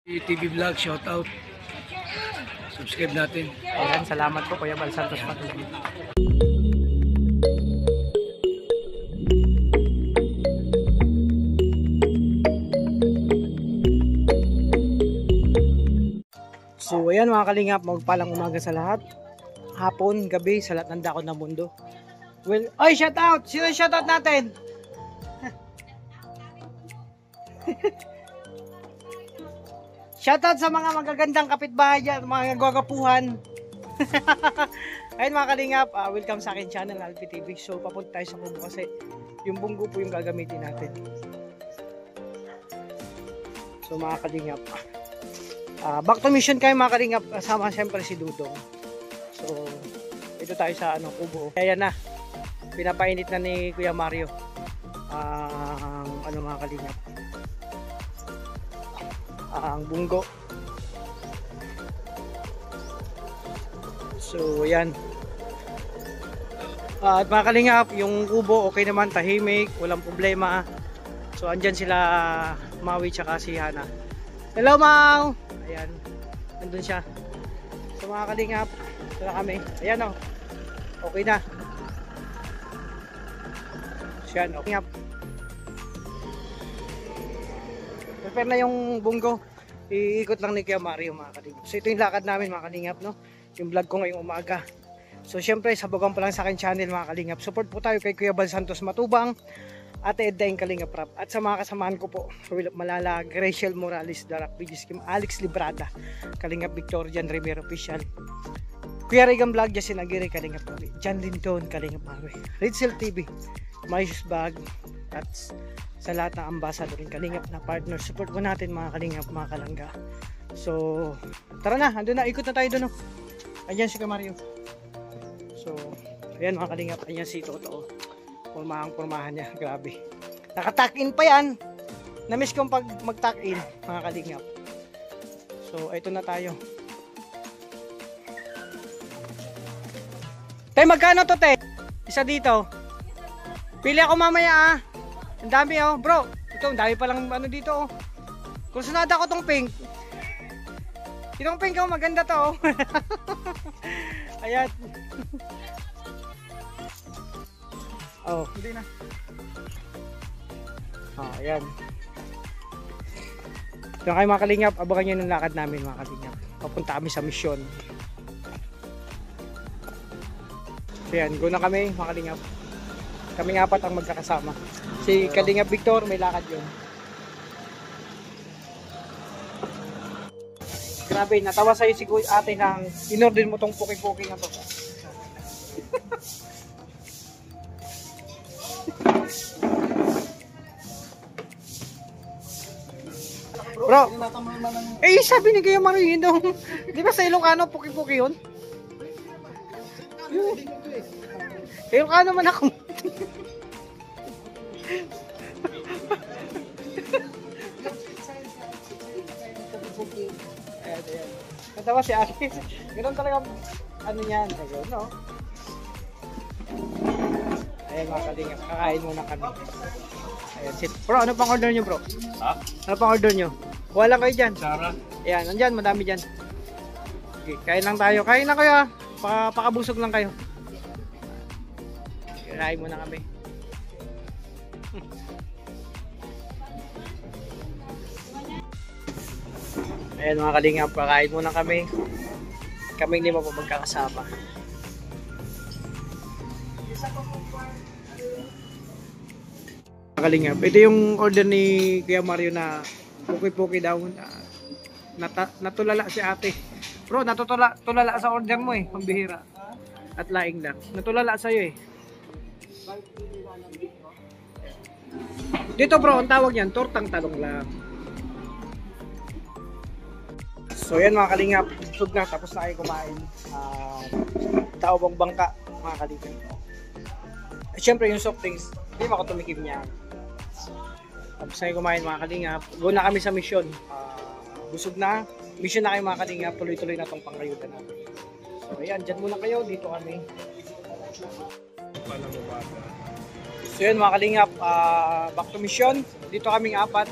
TV Vlog, shout out. Subscribe natin. Ayan, salamat po Kuya Bal Santos Patuloy. So ayan mga kalingap, magpalang umaga sa lahat. Hapon, gabi, sa lahat ng dakot ng mundo. Well, ay, shout out! Sino yung shout out natin? Shoutout sa mga magagandang kapitbahay dyan, mga gwagapuhan. Ayun mga kalingap, welcome sa akin channel, Alpi TV. So papunta tayo sa Kubo kasi yung bunggo po yung gagamitin natin. So mga kalingap, back to mission kayo mga kalingap, kasama siyempre si Dudong. So ito tayo sa Kubo. Ayan na, pinapainit na ni Kuya Mario ang mga kalingap, ang bunggo. So yan, at mga kalingap, yung kubo okay naman, tahimik, walang problema. So andyan sila Maui tsaka si Hana. Hello Mau! Ayan, andun siya. So mga kalingap, ito na kami. Ayan o, okay na. So yan, okay nga. Prepare na yung bunggo. Iikot lang ni Kuya Mario mga kalingap. So ito yung lakad namin mga kalingap, no? Yung vlog ko ngayong umaga. So syempre, sabagan pa lang sa akin channel mga kalingap. Support po tayo kay Kuya Bal Santos Matubang, Ate Edda yung Kalingap Rap. At sa mga kasamaan ko po, Philip Malalag, Rachel Morales, Darak Bigis Kim, Alex Librada, Kalingap Victor, Jan Rivera Official, Kuya Regan Vlog, Jasin Aguirre, Kalingap Maui, Jan Linton, Kalingap Maui, Ritzel TV, Mayus Bag, at sa lahat ng ambassador rin Kalingap na partner. Support po natin mga kalingap, mga kalangga. So tara na, andun na, ikot na tayo doon. Ayan si Mario. So ayan mga kalingap, ayan si Toto. Pormahan niya, grabe. Naka-tuck in pa yan. Na-miss kong pag mag-tuck in mga kalingap. So ito na tayo. Tay, magkano to te? Isa dito. Pili ako mamaya ah. Ang dami oh, bro. Ito, ang dami palang dito oh. Kursunada ko tong pink. Itong pink oh, maganda to oh. Ayan. Oh, hindi na. Oh, ayan. Yung kayo mga kalingap, abangan nyo ng lakad namin mga kalingap. Papunta kami sa misyon. So yan, go na kami mga kalingap. Kaming apat ang magkakasama. Si Kalingap Victor, may lakad yun. Grabe, natawa sa'yo si ate nang in-order mo tong puki-puki na to. Bro, sabi ni Kuya Mario yun daw. Di ba sa Ilocano, puki-puki yun? Ilocano man ako. Ayan. Natawa si Ate. Ganun talaga niyan. Ayun, no? Ayan mga kalingap, kakain muna kami. Ayan, bro, ano pang order nyo bro? Ha? Ano pang order nyo? Kuha lang kayo dyan. Sarah. Ayan, nandyan, madami dyan. Okay, kain lang tayo. Kain na kayo. Pakabusog lang kayo. Kain muna kami. Ayan mga kalingap, kakain muna kami. Kaming lima po magkakasama. Mga kalingap, ito yung order ni Kuya Mario na puki-puki daw. Natulala si ate. Bro, natulala sa order mo eh, pambihira. At laing lang. Natulala sa'yo eh. Dito bro, ang tawag yan, tortang talong lang. So yan mga kalingap, busog na, tapos na kayo kumain. Tao bang bangka mga kalingap. At syempre yung soft drinks, hindi mo ako tumikim niya. Tapos na kayo kumain mga kalingap, go na kami sa mission. Busog na, mission na kayo mga kalingap, tuloy-tuloy na itong pangayudan natin. So ayan, dyan muna kayo, dito kami. So yun mga kalingap, back to mission. Dito kaming apat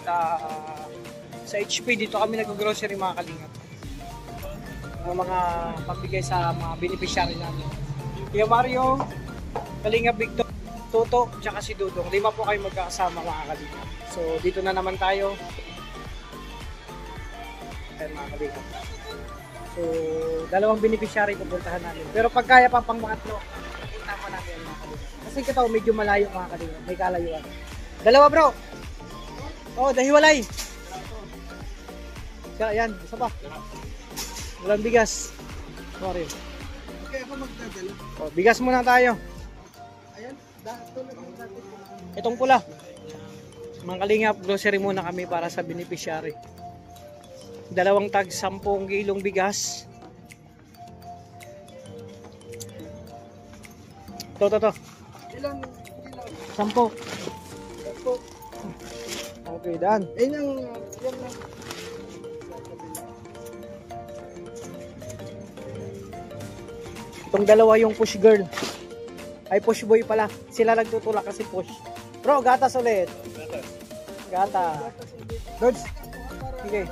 Sa HP, dito kami nag-grocery mga kalingap. Ang mga pambigay sa mga beneficiary namin. Kuya Mario, Kalingap Victor, Toto, tsaka si Dudong. 5 po kayo magkakasama mga kalingap. So, dito na naman tayo. Ayan mga kalingap. So, 2 beneficiary pupuntahan namin. Pero pag kaya pa pang pangatlo, punta pa natin mga kalingap. Kasi ito medyo malayo mga kalingap. May kalayuan. 2 bro! Oh, dahiwalay! Yan, isa pa. Walang bigas. Sorry. Okay, ako magdadala. Oh, bigas muna tayo. Ayan, dato lang natin. Itong pula. Mga kalingap, grocery muna kami para sa beneficiary. 2 tag 10 kilong bigas. To. Ilang? 10. Okay, daan. Ayun ang, yan lang. Itong 2 yung push girl. Ay, push boy pala. Sila nagtutulak kasi push. Bro, gatas ulit. Gatas. Birds. Sige.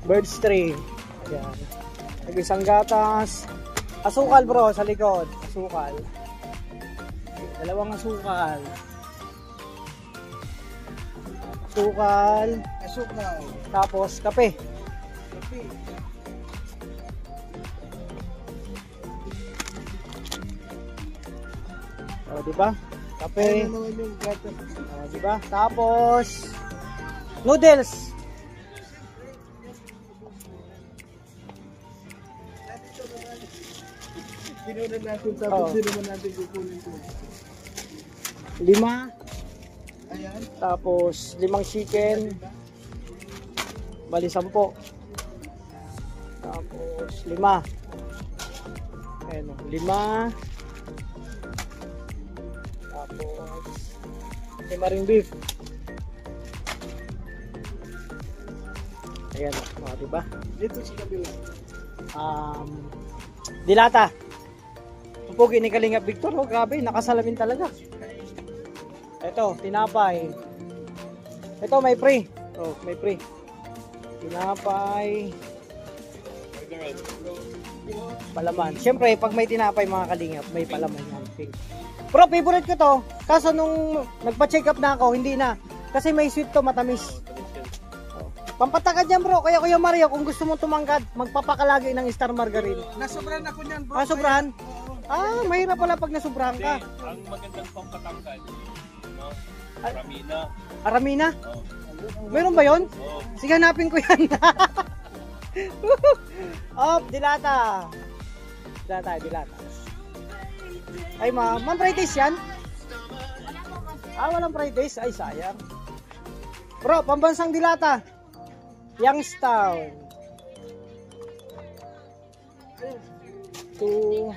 Birds 3. Ayan. Nag-isang gatas. Asukal bro, sa likod. Asukal. 2 asukal. Asukal. Asukal. Tapos kape. Kape. O, diba? Kape. Ayun naman yung gatas. O, diba? Tapos noodles. Pinunan natin tapos Oo. di naman natin kukunin ko. 5. Ayan. Tapos 5 chicken. Bali 10. Tapos 5. Ayan o, 5. Tapos 5 ring beef. Ayan o, diba? Dito sa kabila. Dilata. Ang pogi ni Kalingap Victor, oh, grabe, nakasalamin talaga. Ito, tinapay. Ito, may free. Oh, may free. Tinapay. Palaman. Siyempre, pag may tinapay mga Kalingap, may palaman yan. Pink. Pero favorite ko to. Kaso nung nagpa-check up na ako, hindi na. Kasi may sweet to, matamis. Oh. Pampatakad yan bro. Kaya Kuya Mario, kung gusto mong tumangkad, magpapakalagi ng Star Margarine. Nasobrahan ako niyan bro. Ah, sobrahan? Ah, mahirap pala pag nasubrahan ka. Ang magandang pampatangkad, no? Aramina. Aramina? Oh. Meron ba yon? Oh. Sige, hanapin ko yan. Oh, dilata. Dilata. Ay, ma'am. Ma'am, fried rice yan? Ah, walang fried rice. Ay, sayang. Bro, pambansang dilata. Youngstown. 2.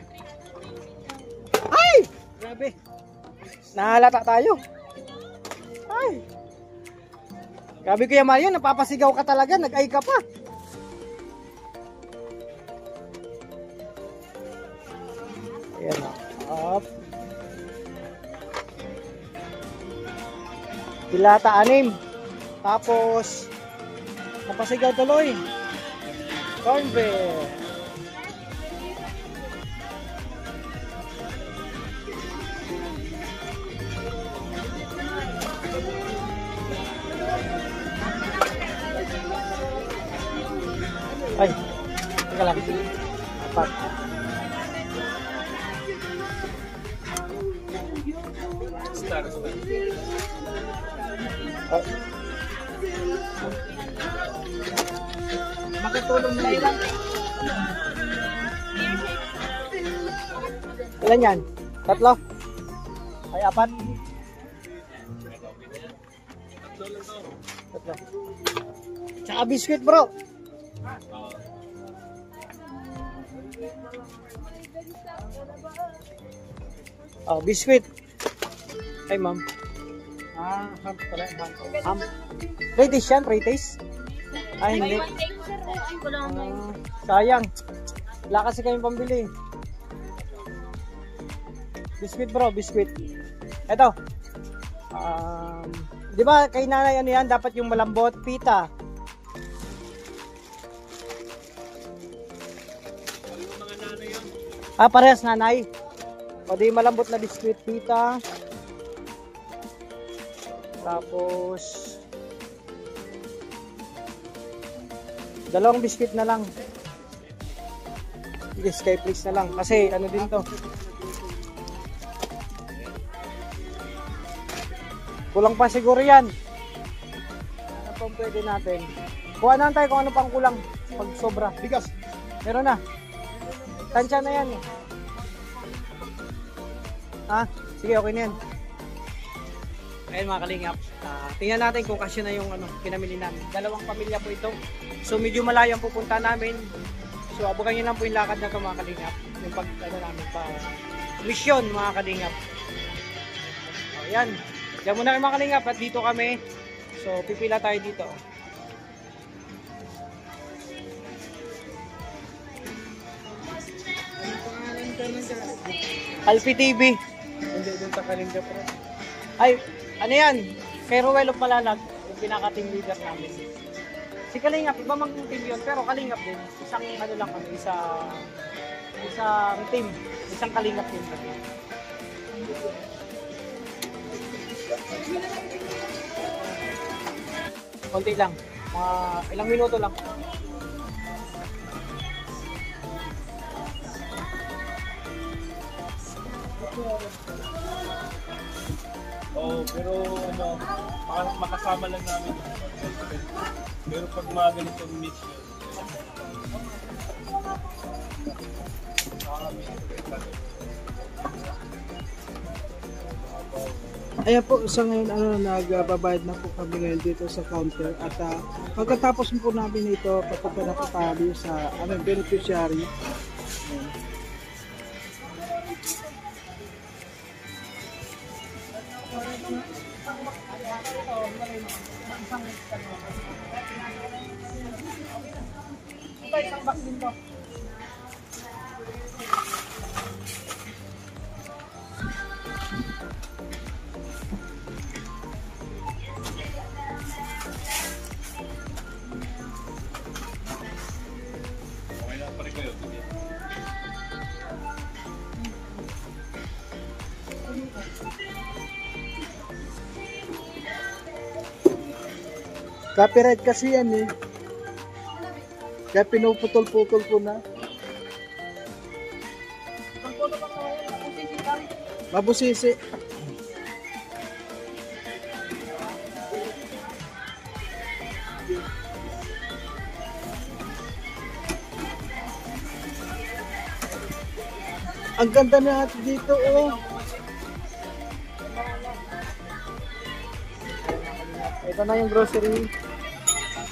Ay! Grabe. Nahalata tayo. Ay. Grabe Kuya Mario, napapasigaw ka talaga. Nag-ay ka pa. Ayan o. Up. Dilata 6. Tapos, napasigaw tuloy. Cornbread. Ay, teka lang. 4. Stars. Oh. Makatulong na ilang. Ilan yan? 3? Ay, 4? 3. Tsaka biscuit bro. Oh, biscuit. Ay, ma'am. Ah, ham pala. Ham. Pretties yan, pretties. Ay, hindi. Ah, sayang. Wala kasi kayong pambili. Biscuit bro, biscuit. Eto, Di ba kay nanay ano yan, dapat yung malambot, pita. Yung mga nanay yan. Parehas nanay. O di malambot na biskwit, pita. Tapos dalawang biskwit na lang. Sige, Skyflakes na lang. Kasi ano din to. Kulang pa siguro yan. Ano pang pwede natin? Kuha na tayo kung ano pang kulang. Pag sobra. Bigas. Meron na. Tansya na yan. Ha? Sige, okay na yan. Ayun mga kalingap. Tingnan natin kung kasya na yung pinamili namin. Dalawang pamilya po ito. So medyo malayo ang pupunta namin. So abukan nyo lang po yung lakad na ito mga kalingap. Yung pag namin pa mission mga kalingap. Ayan. Diyan muna kayo mga kalingap at dito kami. So pipila tayo dito. Alpi TV. Hindi dun sa Kalinga Pro. Ay, ano yan? Kay Ruel of Malalag, yung pinaka-team leader namin. Si Kalingap, iba mag-team yun, pero Kalingap din. Isang ano lang kami, isang team. Isang Kalingap team kami. Konti lang. Mga ilang minuto lang. Pero makasama lang namin. Pero pag mga ganitong mission, Ayan po, sa ngayon nagbabayad na po kami ngayon dito sa counter at pagkatapos po namin ito, papunta na po tayo sa aming beneficiary. Ayan. Isang box din po. okay na pa rin kayo. Copyright kasi yan eh. Kaya pinuputol-putol ko na. Mabusisi. Ang ganda na natin dito oh. Ito na yung grocery.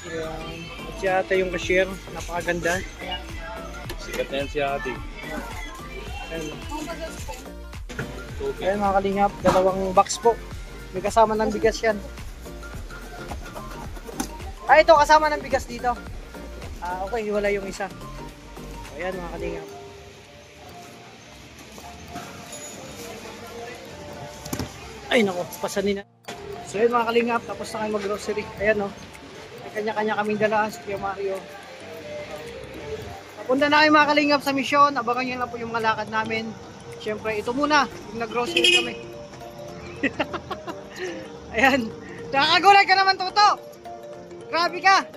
Ayan. At si ate yung cashier. Napakaganda. Sikat na yan si Ate. Ayan. Tubig. Ayan mga kalingap. Dalawang box po. May kasama ng bigas yan. Ito kasama ng bigas dito. Okay, hiwala yung isa. Ayan mga kalingap. Ay nako, pasanin na. So yun mga kalingap, tapos na kayo mag-grocery. Ayan o. May kanya-kanya kaming dala, si Kuya Mario. Papunta na kayo mga kalingap sa misyon. Abangan nyo lang po yung mga lakad namin. Siyempre, ito muna. Yung nag-grocery kami. Ayan. Nakakagulat ka naman, Toto. Grabe ka.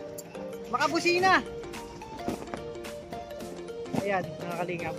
Makabusina. Ayan, mga kalingap.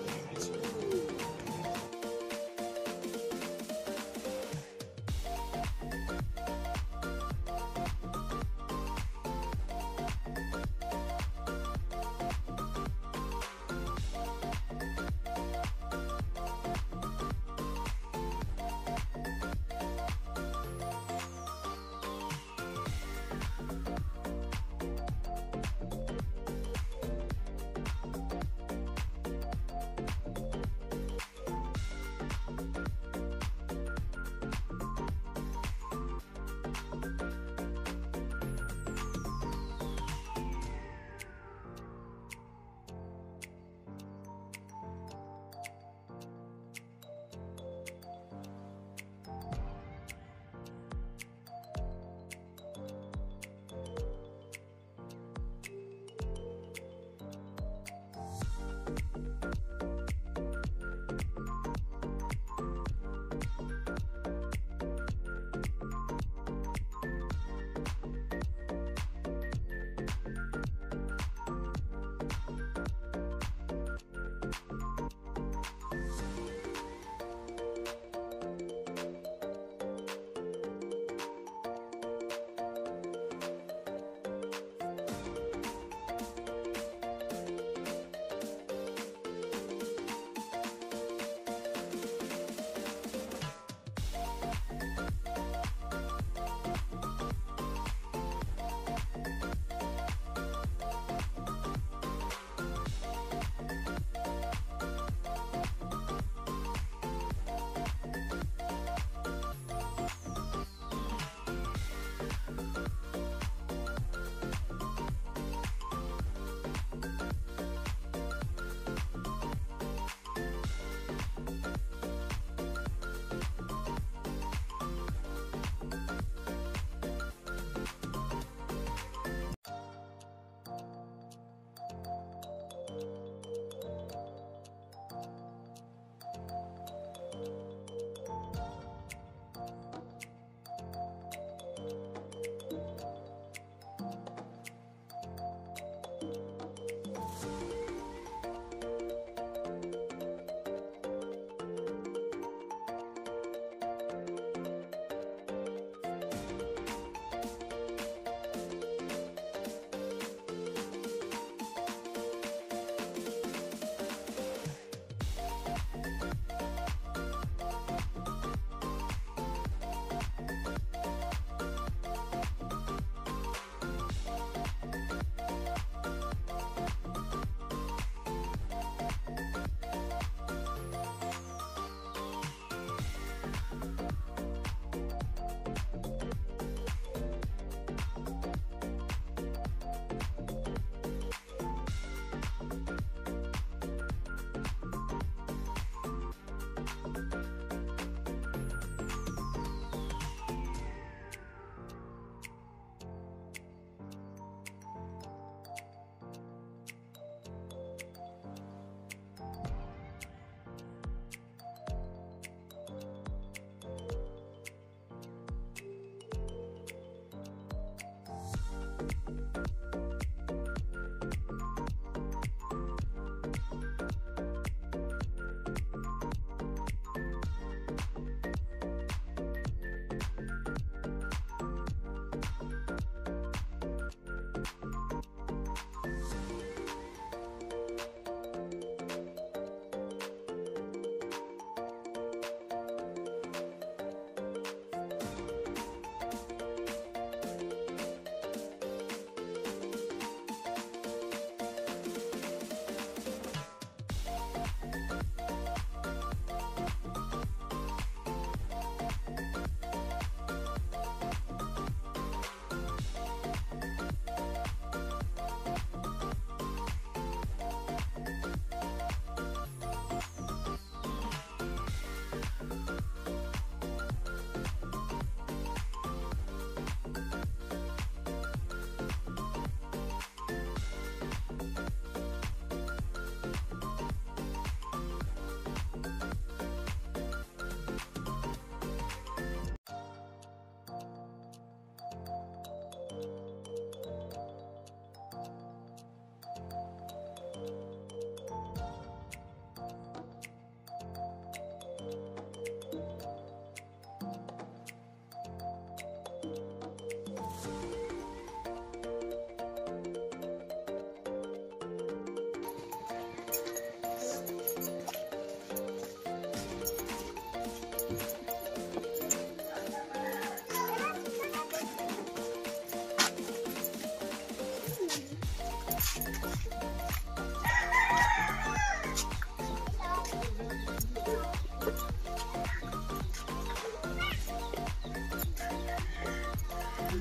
Hello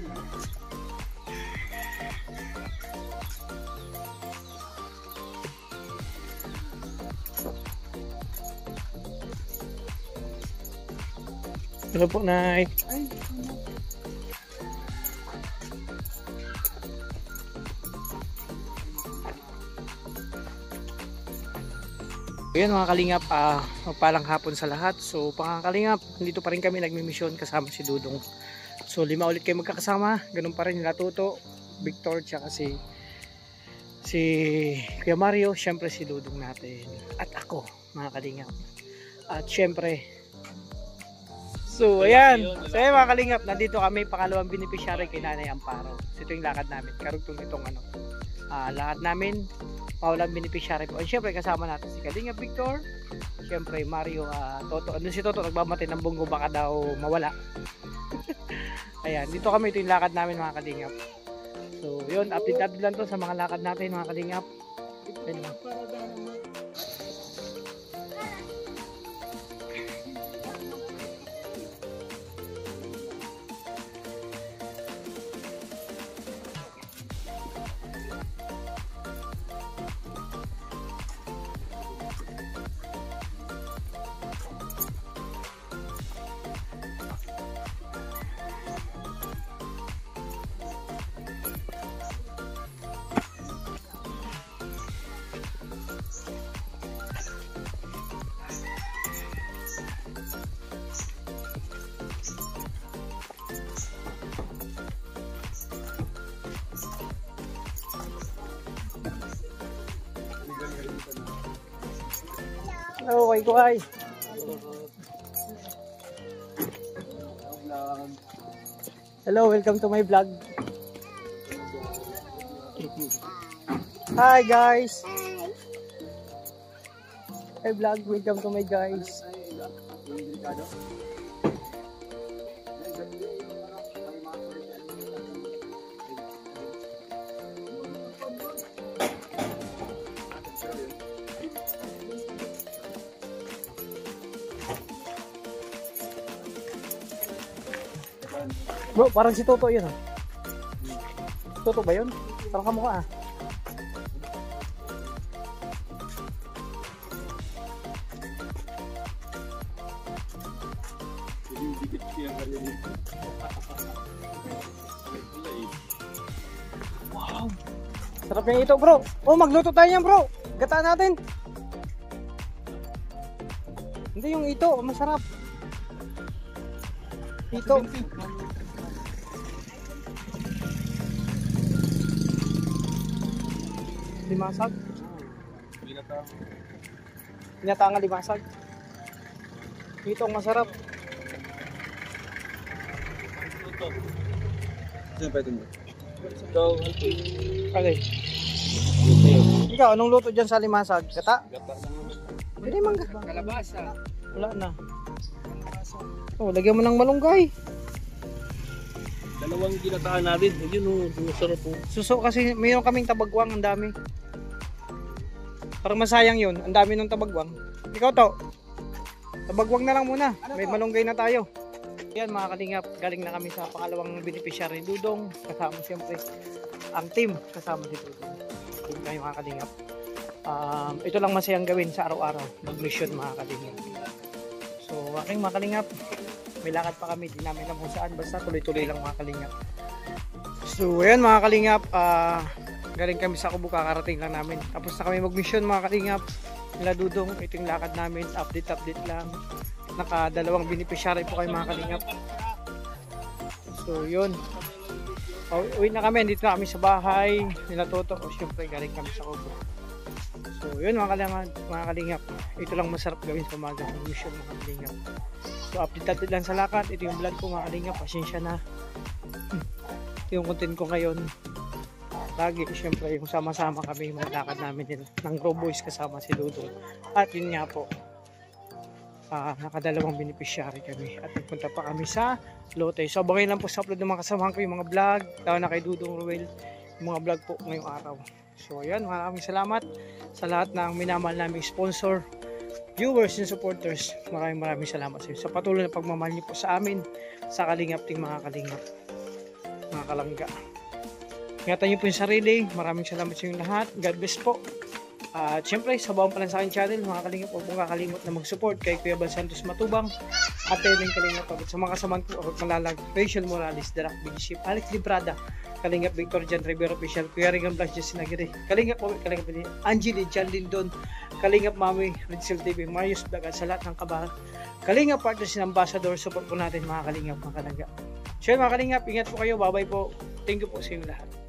po, Nay. Ayan mga kalingap, magpalang hapon sa lahat. So mga kalingap, dito pa rin kami nagmimisyon kasama si Dudong. So 5 ulit kayo magkakasama, ganun pa rin nila Tuto, Victor, tsaka si Kuya Mario, syempre si Dudong natin. At ako mga kalingap. At syempre, so ayan, so ayan mga kalingap, nandito kami, pangalawang beneficiary kay Nanay Amparo. So ito yung lakad namin, karugtong itong lakad namin, pawalang beneficiary po. At syempre kasama natin si Kalingap Victor, syempre Mario, Toto. Ano si Toto, nagbamati ng bunggo, baka daw mawala. Ayan, dito kami, ito yung lakad namin mga Kalingap. So yun, update lang to sa mga lakad natin mga Kalingap. Ayun. Okay ko ay. Hello, welcome to my vlog. Hi guys. Hi vlog, welcome to my guys. Bro, parang si Toto yun. Toto ba yun? Parang kamukha ah. Wow. Sarap yung ito bro. Oh, magluto tayo yan bro. Gataan natin. Hindi yung ito, masarap. Ito. Limasag. Pinatangan limasag. Ito ang masarap. Sino pa ito mo? Okay. Ikaw, anong luto dyan sa limasag? Gata? Hindi mangga. Kalabasa. Wala na. Oh, lagyan mo ng malunggay. Dalawang ginataan natin. Yun, masarap po. Suso kasi mayroon kaming tabagwang, ang dami. Parang masayang yun, ang dami ng tabagwang. Ikaw to, tabagwang na lang muna. May malunggay na tayo. Yan mga kalingap, galing na kami sa pangalawang beneficiary Dudong. Kasama siyempre ang team, kasama si Dudong. Team kayo mga kalingap. Ito lang masayang gawin sa araw-araw, mag-mission mga kalingap. So aking mga kalingap, may lakad pa kami, di namin alam kung saan, basta tuloy-tuloy lang mga kalingap. So ayan mga kalingap, galing kami sa Kubo, kakarating lang namin. Tapos na kami mag-mission mga kalingap. Nila Dudong, ito yung lakad namin, update lang. Nakadalawang beneficiary po kayo mga kalingap. So yun, uwi na kami, dito na kami sa bahay nila Toto. O syempre galing kami sa Kubo. So yun mga kalingap, ito lang masarap gawin sa umaga, mission mga kalingap. So update lang sa lakad. Ito yung vlog ko mga kalingap, pasensya na. Ito yung content ko ngayon. Lagi syempre yung sama-sama kami, mga lakad namin nila ng Grow Boys kasama si Dudong. At yun nga po, nakadalawang beneficiary kami at nagpunta pa kami sa Lote. So abangan lang po sa upload ng mga kasamahan ko yung mga vlog, tao na kay Dudong Ruel, yung mga vlog po ngayong araw. So ayan, maraming salamat sa lahat ng minamahal naming sponsor, viewers and supporters. Maraming salamat sa inyo sa patuloy na pagmamahal niyo po sa amin, sa Kalingap ting mga Kalingap. mga kalangga. Ingatan niyo po yung sarili. Maraming salamat sa inyong lahat. God bless po. At syempre, sabawan pa lang sa aking channel, mga kalingap, huwag mong kakalimot na mag-support kay Kuya Bal Santos Matubang at Teling Kalingap. At sa mga kasamaan ko, ako malalag, Rachel Morales, Darak Bigship, Alex Librada, Kalingap Victor Jan Rivero Official, Kuya Ringan Blas, Jesse Nagiri, Kalingap Mami, Kalingap Angeli, Jan Lindon, Kalingap Mami, Ridsel TV, Marius Dagan, sa lahat ng kabahan. Kalingap Partners and Ambassador, support po natin mga kalingap, mga kalangga. So yun mga kalingap, ingat po kayo, bye-bye po. Thank you po sa inyo lahat.